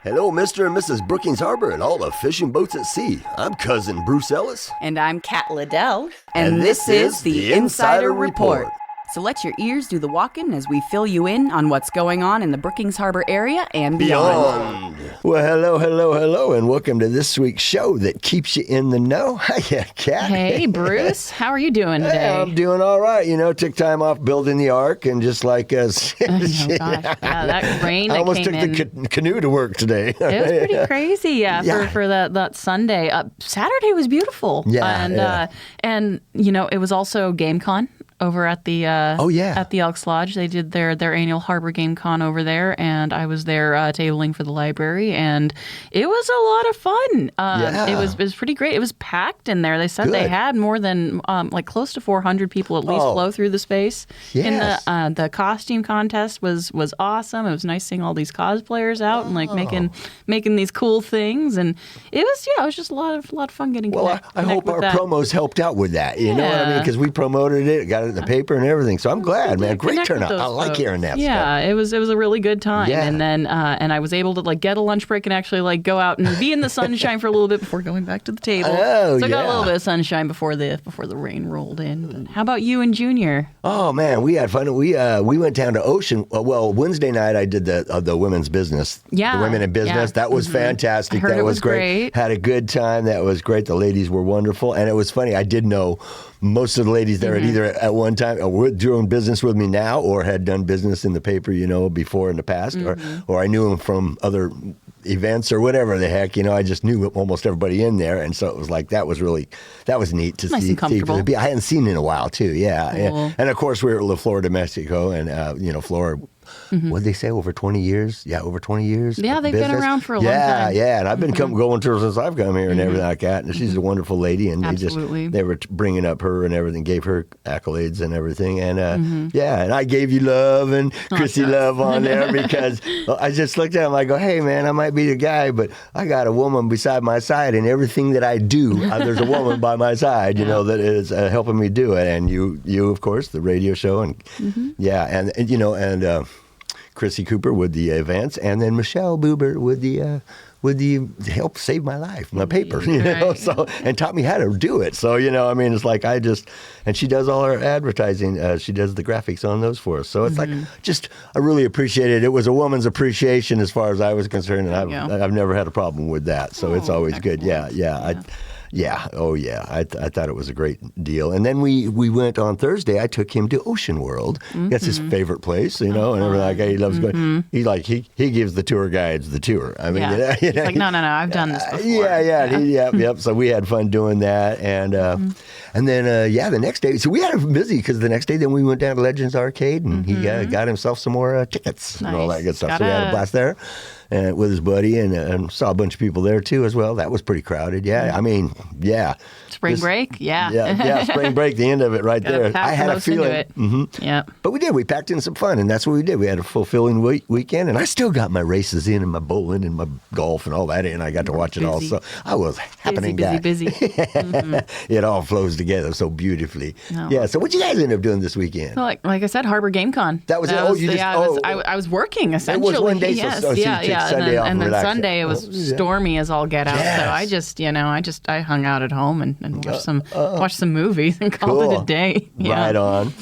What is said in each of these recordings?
Hello, Mr. and Mrs. Brookings Harbor and all the fishing boats at sea. I'm Cousin Bruce Ellis. And I'm Kat Liddell. And this is the Insider Report. So let your ears do the walking as we fill you in on what's going on in the Brookings Harbor area and beyond. Well, hello, and welcome to this week's show that keeps you in the know. Hiya, Kat. Hey, Bruce. How are you doing today? Hey, I'm doing all right. You know, took time off building the ark and just like us. Oh, gosh. Yeah, that rain that I almost came took in. the canoe to work today. It was pretty crazy, for that Sunday. Saturday was beautiful. And you know, it was also GameCon over at the at the Elks Lodge. They did their annual Harbor Game Con over there, and I was there tabling for the library, and it was a lot of fun. It was pretty great. It was packed in there. They said they had more than like close to 400 people at least flow through the space. Yes. And the costume contest was awesome. It was nice seeing all these cosplayers out and like making these cool things, and it was just a lot of fun getting. Well, I hope our promos helped out with that. You know what I mean? Because we promoted it, got it in the paper and everything. So I'm glad, man. Great turnout. I like hearing that stuff. Yeah, it was a really good time. Yeah. And then and I was able to like get a lunch break and actually like go out and be in the sunshine for a little bit before going back to the table. So I got a little bit of sunshine before the rain rolled in. But how about you and Junior? Oh man, we had fun. We went down to Ocean. Well, Wednesday night I did the women's business. Yeah, the women in business. That was fantastic. I heard that it was great. Had a good time. That was great. The ladies were wonderful, and it was funny. I did know most of the ladies there had either at one time were doing business with me now or had done business in the paper, you know, before in the past, or I knew them from other events or whatever the heck, you know. I just knew almost everybody in there, and so it was like that was neat to nice see. And comfortable. I hadn't seen it in a while too, Cool. yeah. And of course we were at Florida, Mexico, and Florida. What did they say? Over 20 years? Yeah, over 20 years. Yeah, they've been around for a long time. Yeah. And I've been going to her since I've come here and everything like that. And she's a wonderful lady. And they were bringing up her and everything, gave her accolades and everything. And and I gave you love and Chrissy love on there because I just looked at him. I go, hey man, I might be the guy, but I got a woman beside my side, and everything that I do, there's a woman by my side, you know, that is helping me do it. And you of course, the radio show, and and Chrissy Cooper with the events, and then Michelle Buber with the help save my life, my paper, you know, so, and taught me how to do it. So, you know, I mean, it's like and she does all our advertising. She does the graphics on those for us. So it's like, I really appreciate it. It was a woman's appreciation as far as I was concerned, and I've never had a problem with that. So it's always good. I thought it was a great deal. And then we went on Thursday. I took him to Ocean World. That's his favorite place, you know, and everything like that. He loves going. He gives the tour guides the tour. I mean, he's like, no, I've done this before. Yep. So we had fun doing that, and then the next day. So we had it busy because the next day then we went down to Legends Arcade, and he got himself some more tickets and all that good stuff. So we had a blast there. With his buddy, and saw a bunch of people there too as well. That was pretty crowded. Yeah, I mean, Spring break, spring break, the end of it right there. I had a feeling. Yeah, but we did. We packed in some fun, and that's what we did. We had a fulfilling weekend, and I still got my races in, and my bowling, and my golf, and all that in. I got to watch it all, so I was happening busy. It all flows together so beautifully. No. Yeah. So what you guys end up doing this weekend? Well, like I said, Harbor Game Con. That was it. I was working essentially. It was one day. Yes. And then Sunday it was stormy as all get out. Yes. So I hung out at home and watched some movies and called it a day. Yeah. Right on.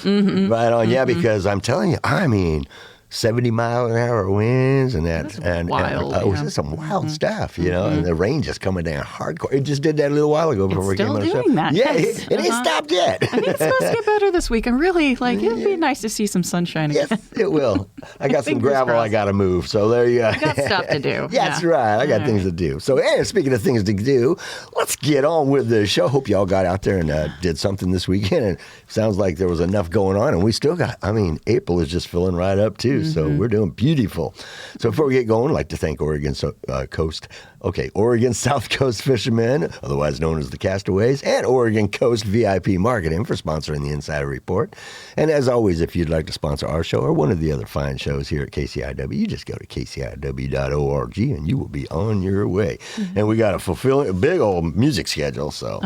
Right on. Yeah, because I'm telling you, I mean, 70-mile-an-hour winds and that, and wild. It was just some wild stuff, you know. And the rain just coming down hardcore. It just did that a little while ago before we came on the show. Still doing that. Yeah, it ain't stopped yet. I think it's supposed to get better this week. I'm really it'd be nice to see some sunshine again. Yes, it will. I got some gravel I got to move, so there you go. I got stuff to do. That's right. I got things to do. So, speaking of things to do, let's get on with the show. Hope y'all got out there and did something this weekend. And it sounds like there was enough going on, and we still got. I mean, April is just filling right up too. So we're doing beautiful. So before we get going, I'd like to thank Oregon South Coast Fishermen, otherwise known as the Castaways, and Oregon Coast VIP Marketing for sponsoring the Insider Report. And as always, if you'd like to sponsor our show or one of the other fine shows here at KCIW, you just go to kciw.org and you will be on your way. And we got a big old music schedule. So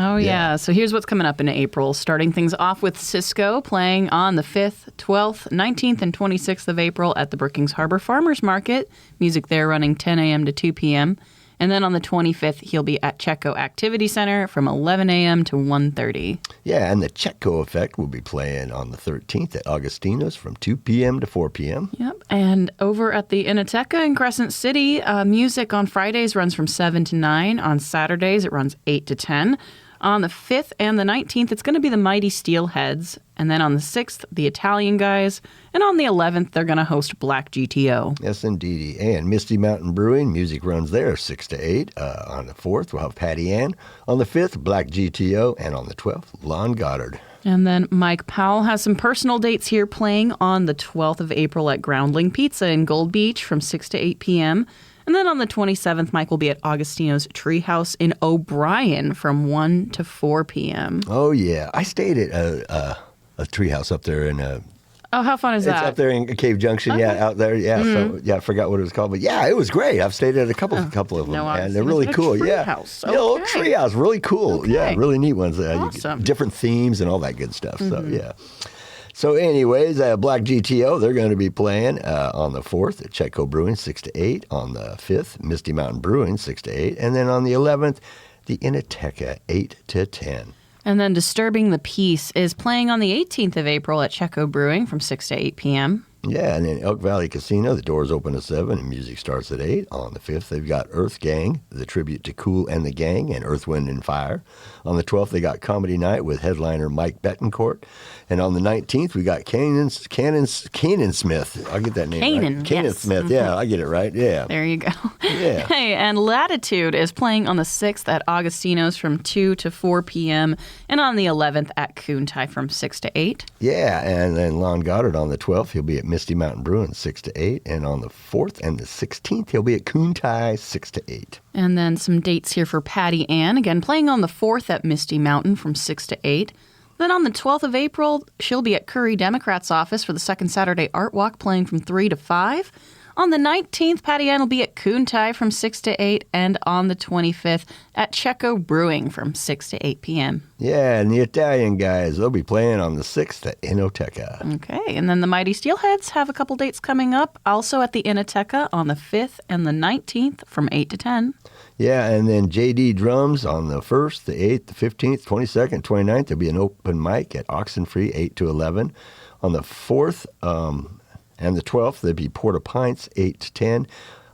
So here's what's coming up in April. Starting things off with Cisco playing on the 5th, 12th, 19th, and 26th of April April at the Brookings Harbor Farmers Market. Music there running 10 a.m. to 2 p.m. And then on the 25th, he'll be at Chetco Activity Center from 11 a.m. to 1:30. Yeah, and the Chetco Effect will be playing on the 13th at Augustino's from 2 p.m. to 4 p.m. Yep, and over at the Inoteca in Crescent City, music on Fridays runs from 7 to 9. On Saturdays, it runs 8 to 10. On the 5th and the 19th, it's going to be the Mighty Steelheads. And then on the 6th, the Italian Guys. And on the 11th, they're going to host Black GTO. Yes, indeedy. And Misty Mountain Brewing, music runs there 6 to 8. On the 4th, we'll have Patty Ann. On the 5th, Black GTO. And on the 12th, Lon Goddard. And then Mike Powell has some personal dates here playing on the 12th of April at Groundling Pizza in Gold Beach from 6 to 8 p.m. And then on the 27th, Mike will be at Augustino's Treehouse in O'Brien from 1 to 4 p.m. Oh, yeah. I stayed at a treehouse up there in Oh, how fun is that? It's up there in Cave Junction, okay. Yeah, out there. Yeah, So I forgot what it was called. But yeah, it was great. I've stayed at a couple of them. And they're really cool. Treehouse. Yeah, old treehouse. Really cool. Okay. Yeah, really neat ones. Awesome. Different themes and all that good stuff. So, yeah. So anyways, Black GTO, they're going to be playing on the 4th at Chetco Brewing, 6 to 8. On the 5th, Misty Mountain Brewing, 6 to 8. And then on the 11th, the Inoteca, 8 to 10. And then Disturbing the Peace is playing on the 18th of April at Chetco Brewing from 6 to 8 p.m. Yeah, and then Elk Valley Casino, the doors open at 7 and music starts at 8. On the 5th, they've got Earth Gang, the tribute to Kool and the Gang, and Earth, Wind, and Fire. On the 12th, they got Comedy Night with headliner Mike Betancourt. And on the 19th, we got Canaan Smith. I'll get that name right. Canaan Smith. Yeah, I get it right. Yeah. There you go. Yeah. Hey, and Latitude is playing on the 6th at Augustino's from 2 to 4 p.m. and on the 11th at Coontai from 6 to 8. Yeah, and then Lon Goddard on the 12th, he'll be at Misty Mountain Brewing 6 to 8. And on the 4th and the 16th, he'll be at Coontai 6 to 8. And then some dates here for Patty Ann. Again, playing on the 4th at Misty Mountain from 6 to 8. Then on the 12th of April, she'll be at Curry Democrat's office for the second Saturday Art Walk, playing from 3 to 5. On the 19th, Patty Ann will be at Coontai from 6 to 8, and on the 25th at Chetco Brewing from 6 to 8 p.m. Yeah, and the Italian Guys, they'll be playing on the 6th at Inoteca. Okay, and then the Mighty Steelheads have a couple dates coming up, also at the Inoteca on the 5th and the 19th from 8 to 10. Yeah, and then JD Drums on the 1st, the 8th, the 15th, 22nd, 29th, there'll be an open mic at Oxenfree, 8 to 11. On the 4th, and the 12th, there'll be Porta Pints, 8 to 10.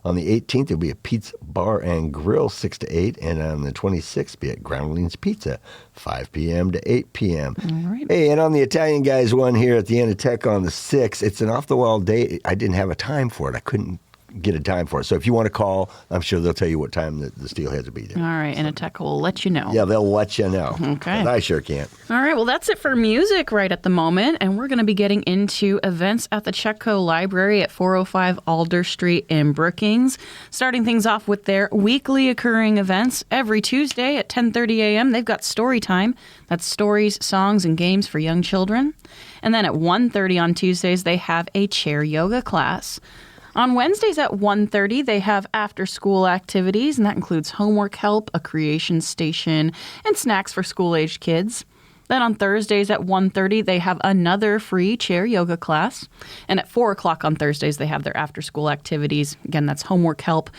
On the 18th, there'll be a Pizza Bar and Grill, 6 to 8. And on the 26th, be at Groundlings Pizza, 5 p.m. to 8 p.m. All right. Hey, and on the Italian Guys one here at the Inoteca on the 6th, it's an off-the-wall date. I didn't have a time for it. I couldn't get a time for it. So if you want to call, I'm sure they'll tell you what time the Steelheads will be there. All right, Inoteca will let you know. Yeah, they'll let you know. Okay. And I sure can't. All right, well, that's it for music right at the moment, and we're going to be getting into events at the Chetco Library at 405 Alder Street in Brookings. Starting things off with their weekly occurring events. Every Tuesday at 10:30 a.m., they've got story time. That's stories, songs, and games for young children. And then at 1:30 on Tuesdays, they have a chair yoga class. On Wednesdays at 1:30, they have after-school activities, and that includes homework help, a creation station, and snacks for school-aged kids. Then on Thursdays at 1:30, they have another free chair yoga class. And at 4 o'clock on Thursdays, they have their after-school activities. Again, that's homework help.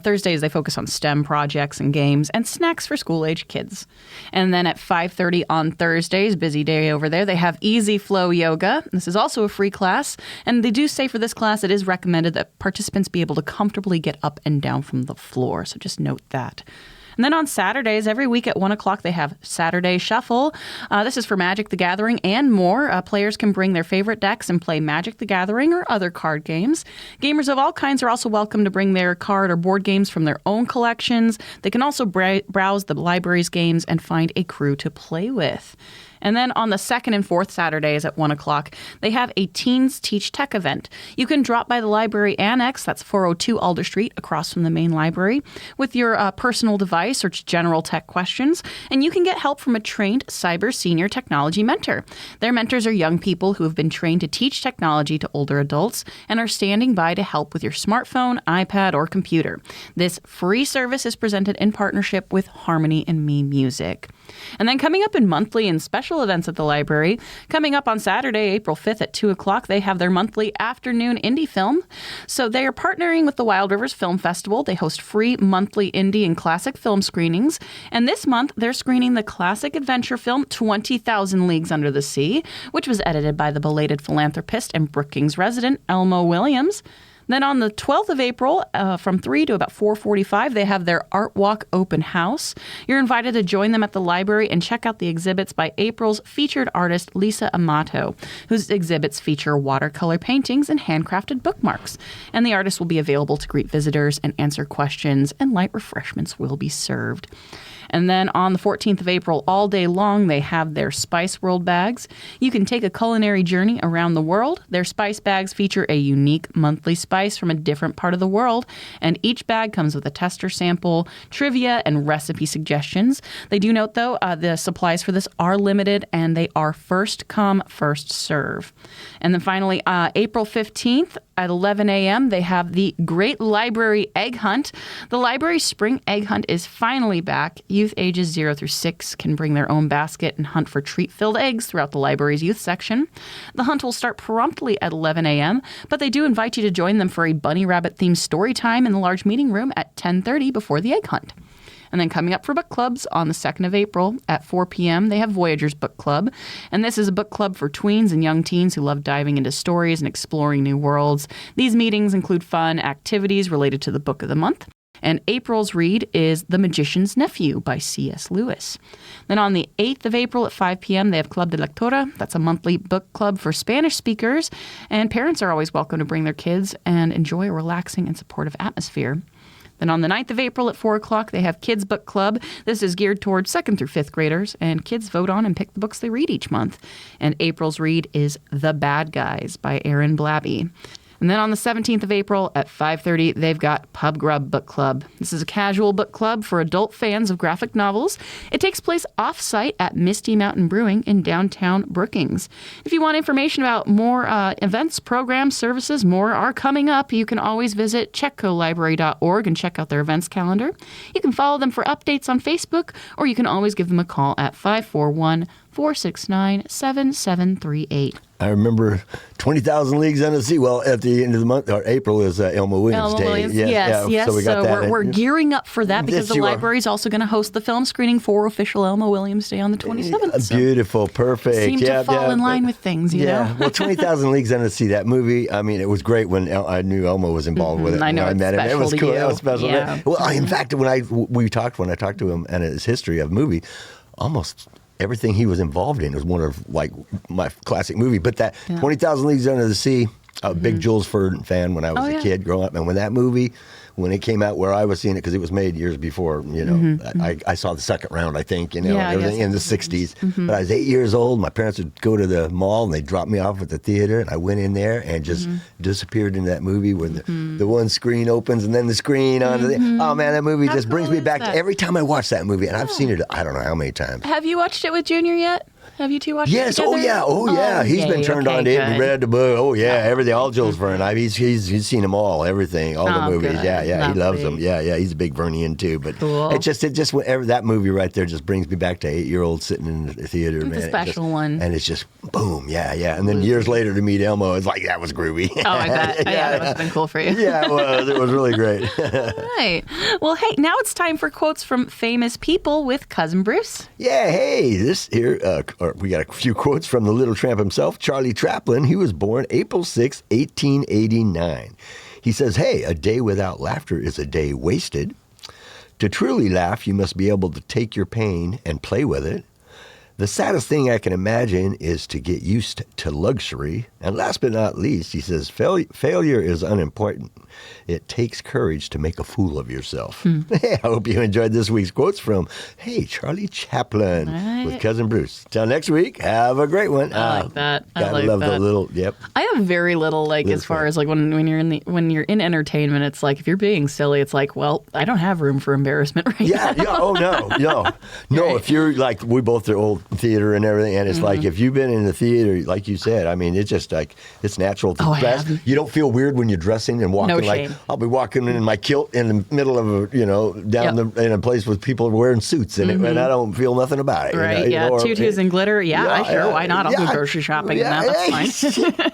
Thursdays, they focus on STEM projects and games and snacks for school-age kids. And then at 5:30 on Thursdays, busy day over there, they have Easy Flow Yoga. This is also a free class. And they do say for this class, it is recommended that participants be able to comfortably get up and down from the floor. So just note that. And then on Saturdays, every week at 1 o'clock, they have Saturday Shuffle. This is for Magic the Gathering and more. Players can bring their favorite decks and play Magic the Gathering or other card games. Gamers of all kinds are also welcome to bring their card or board games from their own collections. They can also browse the library's games and find a crew to play with. And then on the second and fourth Saturdays at 1 o'clock, they have a Teens Teach Tech event. You can drop by the library annex, that's 402 Alder Street, across from the main library, with your personal device or general tech questions, and you can get help from a trained cyber senior technology mentor. Their mentors are young people who have been trained to teach technology to older adults and are standing by to help with your smartphone, iPad, or computer. This free service is presented in partnership with Harmony and Me Music. And then coming up in monthly and special events at the library, coming up on Saturday, April 5th at 2 o'clock, they have their monthly afternoon indie film. So they are partnering with the Wild Rivers Film Festival. They host free monthly indie and classic film screenings. And this month, they're screening the classic adventure film 20,000 Leagues Under the Sea, which was edited by the belated philanthropist and Brookings resident Elmo Williams. Then on the 12th of April, from 3 to about 4:45, they have their Art Walk open house. You're invited to join them at the library and check out the exhibits by April's featured artist, Lisa Amato, whose exhibits feature watercolor paintings and handcrafted bookmarks. And the artist will be available to greet visitors and answer questions, and light refreshments will be served. And then on the 14th of April, all day long, they have their Spice World bags. You can take a culinary journey around the world. Their spice bags feature a unique monthly spice from a different part of the world, and each bag comes with a tester sample, trivia, and recipe suggestions. They do note, though, the supplies for this are limited, and they are first come, first serve. And then finally, April 15th at 11 a.m., they have the Great Library Egg Hunt. The library's spring egg hunt is finally back. Youth ages 0 through 6 can bring their own basket and hunt for treat-filled eggs throughout the library's youth section. The hunt will start promptly at 11 a.m., but they do invite you to join them for a bunny rabbit-themed story time in the large meeting room at 10:30 before the egg hunt. And then coming up for book clubs on the 2nd of April at 4 p.m., they have Voyagers Book Club. And this is a book club for tweens and young teens who love diving into stories and exploring new worlds. These meetings include fun activities related to the book of the month. And April's read is The Magician's Nephew by C.S. Lewis. Then on the 8th of April at 5 p.m., they have Club de Lectura. That's a monthly book club for Spanish speakers. And parents are always welcome to bring their kids and enjoy a relaxing and supportive atmosphere. Then on the 9th of April at 4 o'clock, they have Kids Book Club. This is geared towards 2nd through 5th graders, and kids vote on and pick the books they read each month. And April's read is The Bad Guys by Aaron Blabby. And then on the 17th of April at 5:30, they've got Pub Grub Book Club. This is a casual book club for adult fans of graphic novels. It takes place off-site at Misty Mountain Brewing in downtown Brookings. If you want information about more events, programs, services, more are coming up, you can always visit chetcolibrary.org and check out their events calendar. You can follow them for updates on Facebook, or you can always give them a call at 541-469-7738. I remember 20,000 Leagues Under the Sea. Well, at the end of the month, or April, is Elmo Williams Day. Yes. So we got that. We're gearing up for that because the library is also going to host the film screening for official Elmo Williams Day on the 27th. Beautiful, perfect. Seem to fall in line with things, you know? Well, 20,000 Leagues Under the Sea, that movie, I mean, it was great when I knew Elmo was involved with it. I know, when I met him. It was cool. That was special. Yeah. Well, in fact, when I talked to him and his history of movie, almost everything he was involved in was one of like my classic movie. But that 20,000 Leagues Under the Sea, a big Jules Verne fan when I was a kid growing up. And when that movie, when it came out where I was seeing it, because it was made years before, you know, I saw the second round, I think, you know, everything in the 60s. But I was 8 years old. My parents would go to the mall and they'd drop me off at the theater. And I went in there and just disappeared into that movie where the one screen opens and then the screen on. Oh, man, that movie just brings me back to every time I watch that movie. And I've seen it, I don't know how many times. Have you watched it with Junior yet? Have you two watched it together? Oh yeah. He's been turned on to it and read the book. Oh yeah, everything. All Jules Verne. He's seen them all. Everything. All the movies. Good. Yeah. Lovely. He loves them. Yeah. He's a big Vernian too. But it just whenever that movie right there just brings me back to 8-year-old sitting in the theater. It's man. a special one. And it's just boom. Yeah. And then years later to meet Elmo, it's like that was groovy. Oh, I bet. That must have been cool for you. Yeah, it was. It was really great. Right. Well, hey, now it's time for quotes from famous people with Cousin Bruce. Yeah. Hey, this here we got a few quotes from the Little Tramp himself, Charlie Chaplin. He was born April 6, 1889. He says, hey, a day without laughter is a day wasted. To truly laugh, you must be able to take your pain and play with it. The saddest thing I can imagine is to get used to luxury. And last but not least, he says, failure is unimportant. It takes courage to make a fool of yourself. Hey, I hope you enjoyed this week's quotes from, Charlie Chaplin with Cousin Bruce. Till next week, have a great one. I like that. I like love that. the little, I have very little, as far as when you're in entertainment, it's like if you're being silly, it's like, well, I don't have room for embarrassment right now. Oh no. Right. If you're like, we both are old theater and everything, and it's like if you've been in the theater, like you said, I mean, it's just like it's natural to dress. You don't feel weird when you're dressing and walking. I'll be walking in my kilt in the middle of in a place with people wearing suits in it, and I don't feel nothing about it. Right? Tutus and glitter. Why not? I'll go grocery shopping in that. That's fine.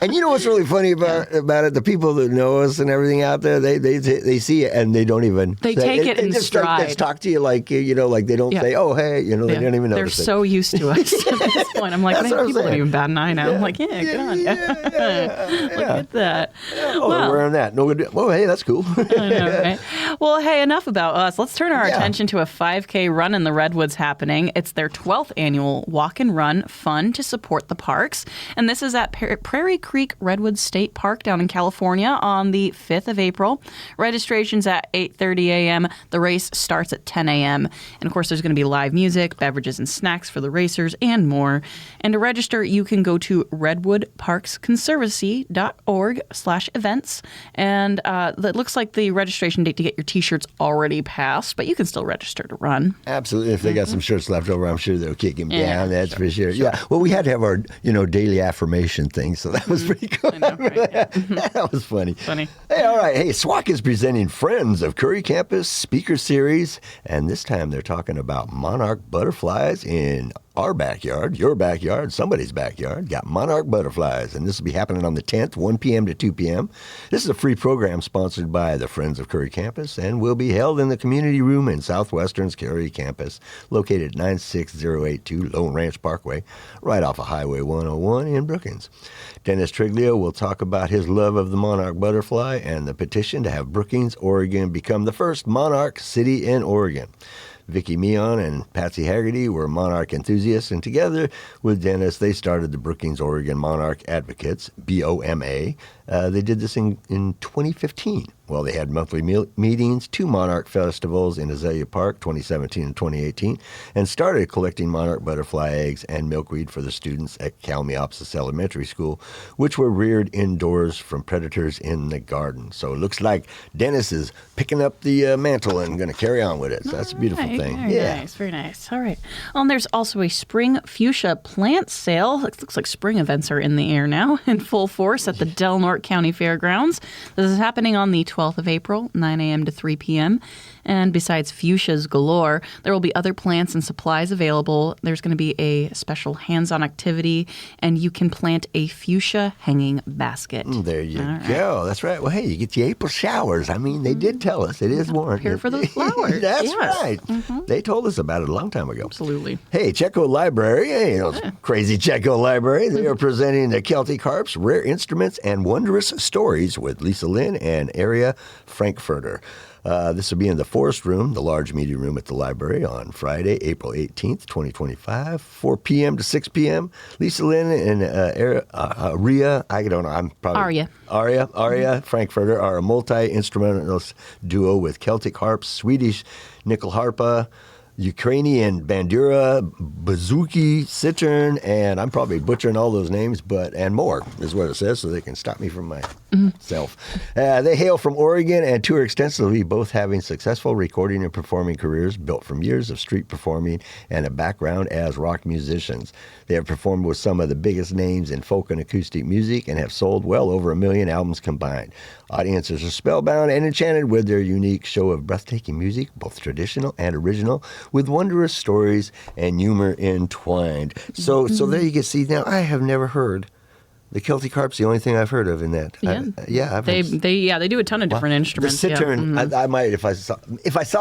And you know what's really funny about it? The people that know us and everything out there, they see it and they don't even. They take it in stride. They just talk to you like they don't say, oh hey, they don't even notice. They're so used to us at this point. I'm like, people don't even bat an eye now. I'm like, good on you. Look at that. They're wearing that. No good. Well, hey, that's cool. I know, right? Well, hey, enough about us. Let's turn our attention to a 5K Run in the Redwoods happening. It's their 12th annual walk and run fun to support the parks. And this is at Prairie Creek Redwoods State Park down in California on the 5th of April. Registration's at 8:30 a.m. The race starts at 10 a.m. And of course, there's going to be live music, beverages and snacks for the racers, and more. And to register, you can go to redwoodparksconservancy.org/events. And it looks like the registration date to get your T-shirts already passed, but you can still register to run. Absolutely. If they got some shirts left over, I'm sure they'll kick him down. That's for sure. Yeah. Well, we had to have our daily affirmation thing, so that was pretty cool. I know, right? That was funny. Hey, all right. Hey, SWAC is presenting Friends of Curry Campus Speaker Series, and this time they're talking about Monarch Butterflies in our backyard, your backyard, somebody's backyard. Got Monarch Butterflies, and this will be happening on the 10th, 1 p.m. to 2 p.m. This is a free program sponsored by the Friends of Curry Campus and will be held in the community room in Southwestern's Curry Campus, located at 96082 Lone Ranch Parkway, right off of Highway 101 in Brookings. Dennis Triglio will talk about his love of the Monarch Butterfly and the petition to have Brookings, Oregon become the first Monarch city in Oregon. Vicki Meon and Patsy Haggerty were Monarch enthusiasts, and together with Dennis, they started the Brookings, Oregon Monarch Advocates, BOMA. They did this in 2015. Well, they had monthly meetings, 2 Monarch festivals in Azalea Park, 2017 and 2018, and started collecting Monarch butterfly eggs and milkweed for the students at Kalmiopsis Elementary School, which were reared indoors from predators in the garden. So it looks like Dennis is picking up the mantle and going to carry on with it. So that's a beautiful thing. Very nice. All right. Well, and there's also a spring Fuchsia Plant Sale. It looks like spring events are in the air now in full force at the Norte County Fairgrounds. This is happening on the 12th of April, 9 a.m. to 3 p.m. And besides fuchsias galore, there will be other plants and supplies available. There's going to be a special hands-on activity, and you can plant a fuchsia hanging basket. There you go. That's right. Well, hey, you get the April showers. I mean, they did tell us it is warm. Here for those flowers. That's right. They told us about it a long time ago. Absolutely. Hey, Chetco Library, crazy Chetco Library. They are presenting the Celtic Harps, Rare Instruments, and Wondrous Stories with Lisa Lynn and Aria Frankfurter. This will be in the Forest Room, the large media room at the library, on Friday, April 18th, 2025, 4 p.m. to 6 p.m. Lisa Lynn and Aria, I don't know, I'm probably... Aria Frankfurter are a multi-instrumentalist duo with Celtic harps, Swedish nyckelharpa, Ukrainian bandura, bouzouki, cittern, and I'm probably butchering all those names, and more is what it says, so they can stop me from myself. They hail from Oregon and tour extensively, both having successful recording and performing careers built from years of street performing and a background as rock musicians. They have performed with some of the biggest names in folk and acoustic music and have sold well over 1 million albums combined. Audiences are spellbound and enchanted with their unique show of breathtaking music, both traditional and original, with wondrous stories and humor entwined. So there you can see. Now, I have never heard the Celtic Harps. The only thing I've heard of in that. They do a ton of different instruments. The cittern, I might, if I saw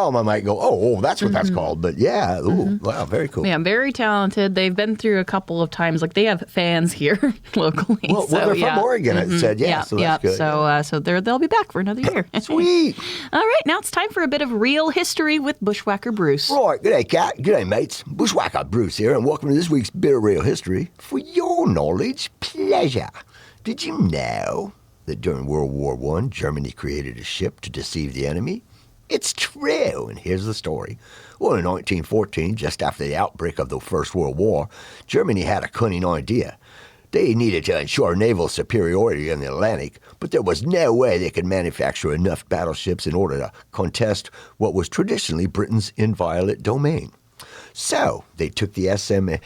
them, I might go, oh, that's what that's called. But yeah, wow, very cool. Yeah, very talented. They've been through a couple of times. Like, they have fans here locally. Well, they're from Oregon. It said, so that's good. So they'll be back for another year. Sweet. All right, now it's time for a bit of real history with Bushwhacker Bruce. Right, good day, Kat. Good day, mates. Bushwhacker Bruce here, and welcome to this week's bit of real history for your knowledge pleasure. Did you know that during World War I, Germany created a ship to deceive the enemy? It's true, and here's the story. Well, in 1914, just after the outbreak of the First World War, Germany had a cunning idea. They needed to ensure naval superiority in the Atlantic, but there was no way they could manufacture enough battleships in order to contest what was traditionally Britain's inviolate domain. So they took the SMS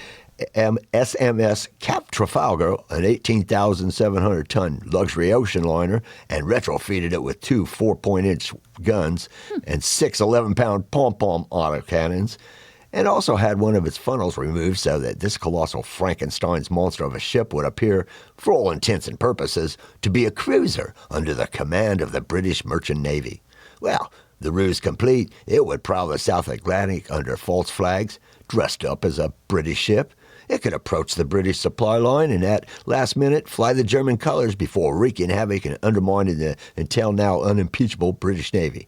Cap Trafalgar, an 18,700-ton luxury ocean liner, and retrofitted it with 2 4-point-inch guns and 6 11-pound pom-pom autocannons, and also had one of its funnels removed so that this colossal Frankenstein's monster of a ship would appear, for all intents and purposes, to be a cruiser under the command of the British Merchant Navy. Well, the ruse complete, it would prowl the South Atlantic under false flags, dressed up as a British ship. It could approach the British supply line and at last minute fly the German colors before wreaking havoc and undermining the until now unimpeachable British Navy.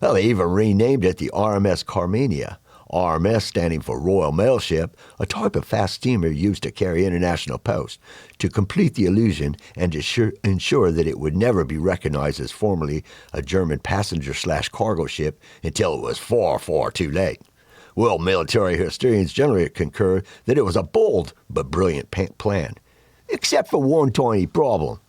Well, they even renamed it the RMS Carmania. RMS standing for Royal Mail Ship, a type of fast steamer used to carry international post, to complete the illusion and to ensure that it would never be recognized as formerly a German passenger/cargo ship until it was far, far too late. Well, military historians generally concur that it was a bold but brilliant plan, except for one tiny problem.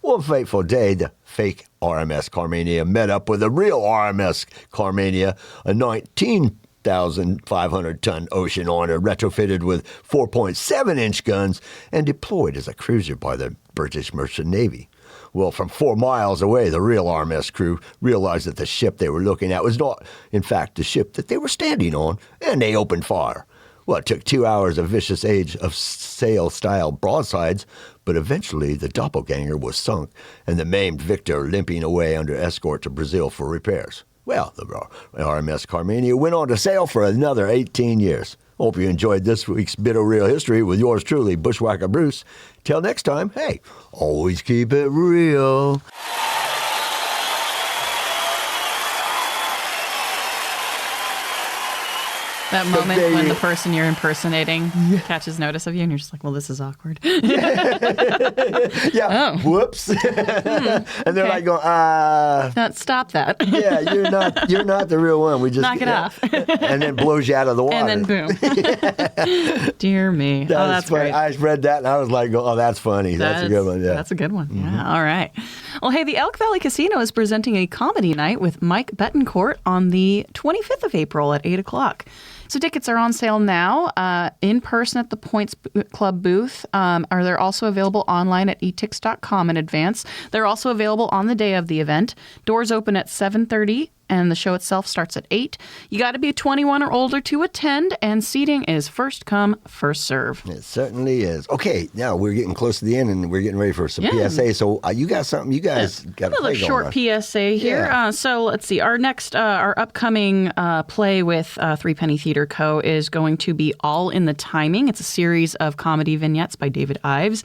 One fateful day, the fake RMS Carmania met up with the real RMS Carmania, a 19,500-ton ocean liner retrofitted with 4.7-inch guns and deployed as a cruiser by the British Merchant Navy. Well, from 4 miles away, the real RMS crew realized that the ship they were looking at was not, in fact, the ship that they were standing on, and they opened fire. Well, it took 2 hours of vicious age of sail-style broadsides, but eventually the doppelganger was sunk, and the maimed victor limping away under escort to Brazil for repairs. Well, the RMS Carmania went on to sail for another 18 years. Hope you enjoyed this week's Bit of Real History with yours truly, Bushwhacker Bruce. Till next time, hey, always keep it real. That moment when the person you're impersonating catches notice of you and you're just like, well, this is awkward. Whoops. And they're like going, stop that. You're not the real one. We just knock it off. And then blows you out of the water. And then boom. Dear me. That's funny. Great. I read that and I was like, oh, that's funny. That's a good one. Yeah. That's a good one. Mm-hmm. Yeah. All right. Well, hey, the Elk Valley Casino is presenting a comedy night with Mike Betancourt on the 25th of April at 8 o'clock. So tickets are on sale now, in person at the Points Club booth. They're also available online at etix.com in advance. They're also available on the day of the event. Doors open at 7:30. And the show itself starts at 8. You got to be 21 or older to attend, and seating is first come, first serve. It certainly is. Okay, now we're getting close to the end, and we're getting ready for some PSA. So you got something? You guys got a play another short PSA here. Yeah. So let's see. Our upcoming play with Three Penny Theater Co. is going to be All in the Timing. It's a series of comedy vignettes by David Ives.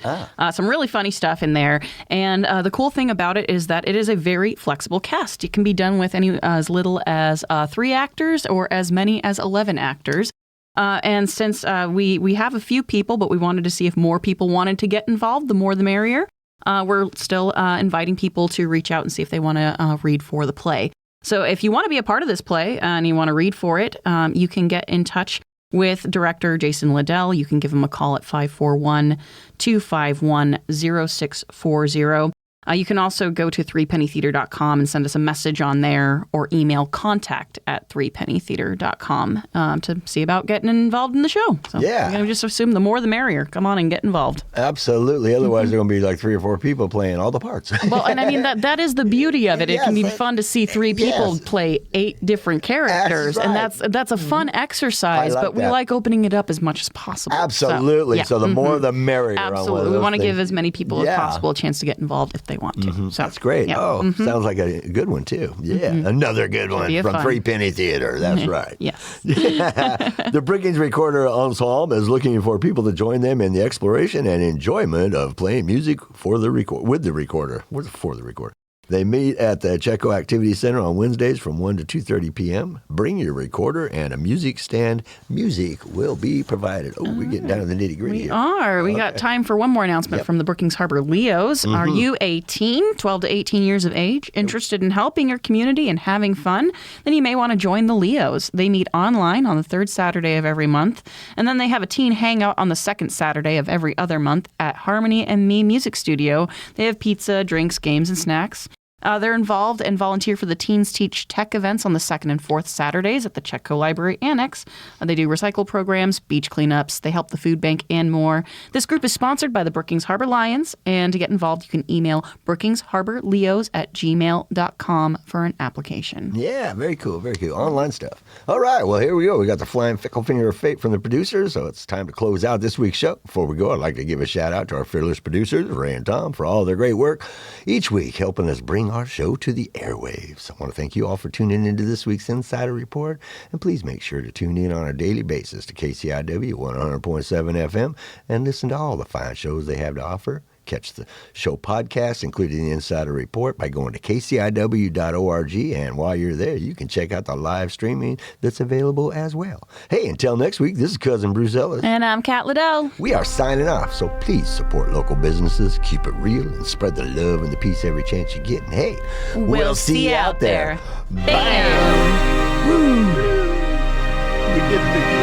Some really funny stuff in there. And the cool thing about it is that it is a very flexible cast. It can be done with as little as 3 actors or as many as 11 actors. And since we have a few people, but we wanted to see if more people wanted to get involved, the more the merrier, we're still inviting people to reach out and see if they want to read for the play. So if you want to be a part of this play and you want to read for it, you can get in touch with director Jason Liddell. You can give him a call at 541-251-0640. You can also go to threepennytheater.com and send us a message on there or email contact@threepennytheater.com to see about getting involved in the show. So I'm going to just assume the more the merrier. Come on and get involved. Absolutely. Otherwise, there are going to be like 3 or 4 people playing all the parts. Well, and I mean, that is the beauty of it. It can be fun to see 3 people play 8 different characters. That's right. And that's a fun exercise, but we like opening it up as much as possible. Absolutely. So the more the merrier. Absolutely. We want to give as many people as possible a chance to get involved if they want to. So, that's great. Sounds like a good one, too. Yeah, another good one from Three Penny Theater. That's right. Yes. The Brookings Recorder Ensemble is looking for people to join them in the exploration and enjoyment of playing music with the recorder. They meet at the Chetco Activity Center on Wednesdays from 1 to 2:30 p.m. Bring your recorder and a music stand. Music will be provided. Oh, we're getting down to the nitty-gritty here. We got time for one more announcement from the Brookings Harbor Leos. Are you 18, 12 to 18 years of age, interested in helping your community and having fun? Then you may want to join the Leos. They meet online on the 3rd Saturday of every month, and then they have a teen hangout on the 2nd Saturday of every other month at Harmony and Me Music Studio. They have pizza, drinks, games, and snacks. They're involved and volunteer for the Teens Teach Tech events on the 2nd and 4th Saturdays at the Chetco Library Annex. They do recycle programs, beach cleanups, they help the food bank, and more. This group is sponsored by the Brookings Harbor Lions, and to get involved, you can email brookingsharborleos@gmail.com for an application. Yeah, very cool, very cool. Online stuff. All right, well, here we go. We got the flying fickle finger of fate from the producers, so it's time to close out this week's show. Before we go, I'd like to give a shout out to our fearless producers, Ray and Tom, for all their great work each week, helping us bring our show to the airwaves. I want to thank you all for tuning into this week's Insider Report, and please make sure to tune in on a daily basis to KCIW 100.7 FM and listen to all the fine shows they have to offer. Catch the show podcast, including the Insider Report, by going to kciw.org, and while you're there, you can check out the live streaming that's available as well. Hey, until next week, this is Cousin Bruce Ellis. And I'm Kat Liddell. We are signing off, so please support local businesses, keep it real, and spread the love and the peace every chance you get. And hey, we'll see you out there. Bam! Woo! We did it.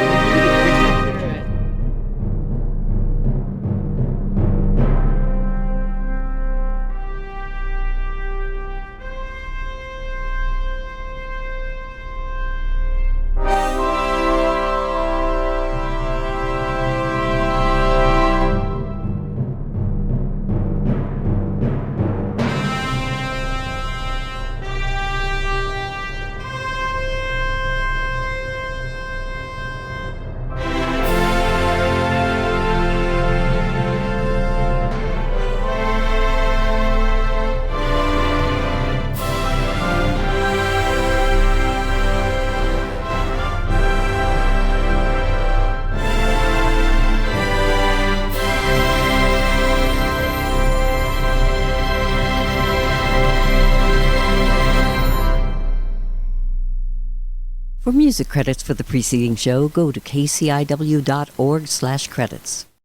For music credits for the preceding show, go to kciw.org/credits.